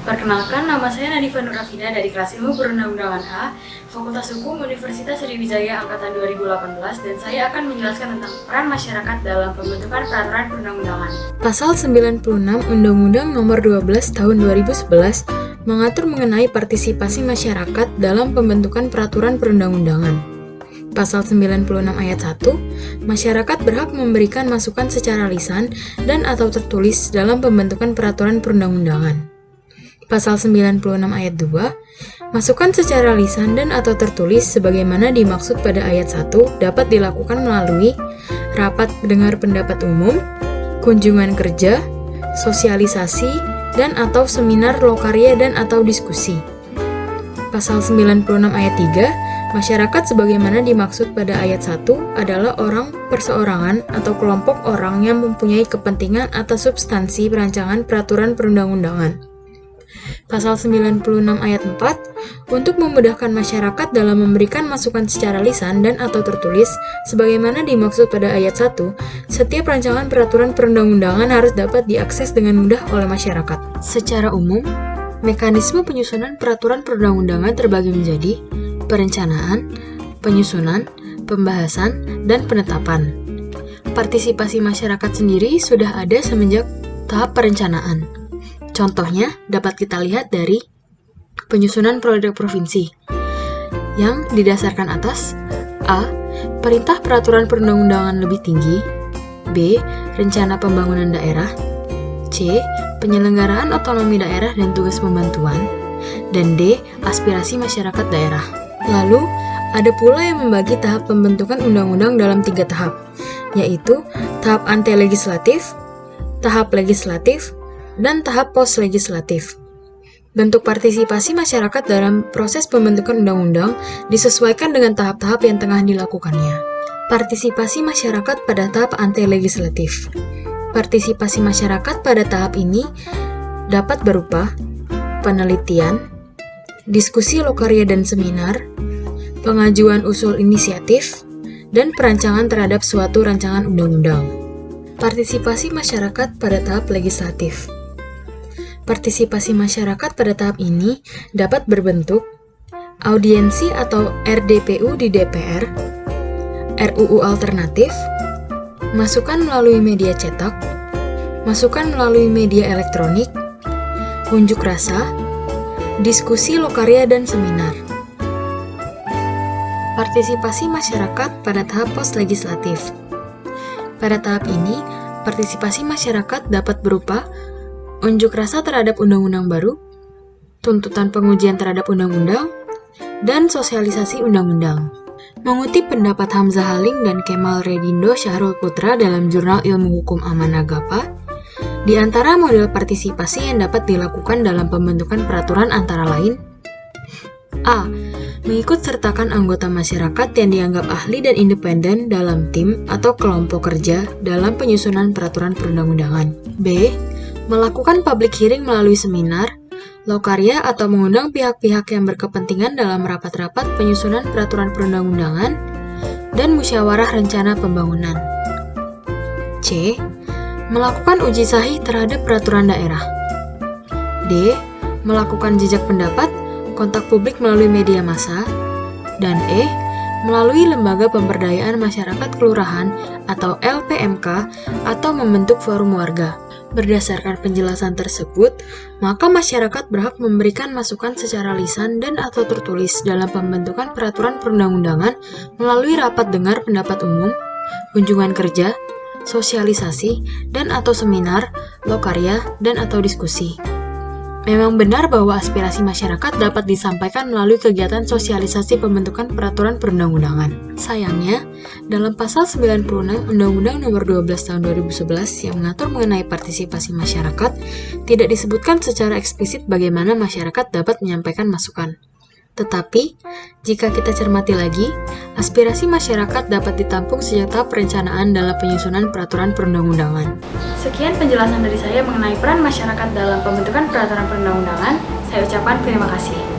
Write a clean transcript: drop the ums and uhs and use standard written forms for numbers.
Perkenalkan, nama saya Nadifa Nurafina dari kelas Ilmu Perundang-undangan A, Fakultas Hukum Universitas Sriwijaya Angkatan 2018, dan saya akan menjelaskan tentang peran masyarakat dalam pembentukan peraturan perundang-undangan. Pasal 96 Undang-Undang Nomor 12 Tahun 2011 mengatur mengenai partisipasi masyarakat dalam pembentukan peraturan perundang-undangan. Pasal 96 ayat 1, masyarakat berhak memberikan masukan secara lisan dan atau tertulis dalam pembentukan peraturan perundang-undangan. Pasal 96 ayat 2, masukan secara lisan dan atau tertulis sebagaimana dimaksud pada ayat 1 dapat dilakukan melalui rapat dengar pendapat umum, kunjungan kerja, sosialisasi, dan atau seminar lokarya dan atau diskusi. Pasal 96 ayat 3, masyarakat sebagaimana dimaksud pada ayat 1 adalah orang perseorangan atau kelompok orang yang mempunyai kepentingan atas substansi perancangan peraturan perundang-undangan. Pasal 96 ayat 4, untuk memudahkan masyarakat dalam memberikan masukan secara lisan dan atau tertulis, sebagaimana dimaksud pada ayat 1, setiap rancangan peraturan perundang-undangan harus dapat diakses dengan mudah oleh masyarakat. Secara umum, mekanisme penyusunan peraturan perundang-undangan terbagi menjadi perencanaan, penyusunan, pembahasan, dan penetapan. Partisipasi masyarakat sendiri sudah ada semenjak tahap perencanaan. Contohnya dapat kita lihat dari penyusunan proyek provinsi yang didasarkan atas A. Perintah peraturan perundang-undangan lebih tinggi, B. Rencana pembangunan daerah, C. Penyelenggaraan otonomi daerah dan tugas pembantuan, dan D. Aspirasi masyarakat daerah. Lalu, ada pula yang membagi tahap pembentukan undang-undang dalam 3 tahap, yaitu tahap ante-legislatif, tahap legislatif, dan tahap pos-legislatif. Bentuk partisipasi masyarakat dalam proses pembentukan undang-undang disesuaikan dengan tahap-tahap yang tengah dilakukannya. Partisipasi masyarakat pada tahap ante-legislatif. Partisipasi masyarakat pada tahap ini dapat berupa penelitian, diskusi lokarya dan seminar, pengajuan usul inisiatif, dan perancangan terhadap suatu rancangan undang-undang. Partisipasi masyarakat pada tahap legislatif. Partisipasi masyarakat pada tahap ini dapat berbentuk audiensi atau RDPU di DPR, RUU alternatif, masukan melalui media cetak, masukan melalui media elektronik, unjuk rasa, diskusi lokarya dan seminar. Partisipasi masyarakat pada tahap pos-legislatif. Pada tahap ini, partisipasi masyarakat dapat berupa unjuk rasa terhadap undang-undang baru, tuntutan pengujian terhadap undang-undang, dan sosialisasi undang-undang. Mengutip pendapat Hamzah Haling dan Kemal Redindo Syahrul Putra dalam Jurnal Ilmu Hukum Amanagapa, di antara model partisipasi yang dapat dilakukan dalam pembentukan peraturan antara lain: A. Mengikut sertakan anggota masyarakat yang dianggap ahli dan independen dalam tim atau kelompok kerja dalam penyusunan peraturan perundang-undangan. B. Melakukan public hearing melalui seminar, lokarya atau mengundang pihak-pihak yang berkepentingan dalam rapat-rapat penyusunan peraturan perundang-undangan dan musyawarah rencana pembangunan. C. Melakukan uji sahih terhadap peraturan daerah. D. Melakukan jejak pendapat, kontak publik melalui media massa, dan E. Melalui lembaga pemberdayaan masyarakat kelurahan atau LPMK atau membentuk forum warga. Berdasarkan penjelasan tersebut, maka masyarakat berhak memberikan masukan secara lisan dan atau tertulis dalam pembentukan peraturan perundang-undangan melalui rapat dengar pendapat umum, kunjungan kerja, sosialisasi, dan atau seminar, lokarya, dan atau diskusi. Memang benar bahwa aspirasi masyarakat dapat disampaikan melalui kegiatan sosialisasi pembentukan peraturan perundang-undangan. Sayangnya, dalam pasal 96 Undang-Undang Nomor 12 Tahun 2011 yang mengatur mengenai partisipasi masyarakat, tidak disebutkan secara eksplisit bagaimana masyarakat dapat menyampaikan masukan. Tetapi, jika kita cermati lagi, aspirasi masyarakat dapat ditampung sejak tahap perencanaan dalam penyusunan peraturan perundang-undangan. Sekian penjelasan dari saya mengenai peran masyarakat dalam pembentukan peraturan perundang-undangan. Saya ucapkan terima kasih.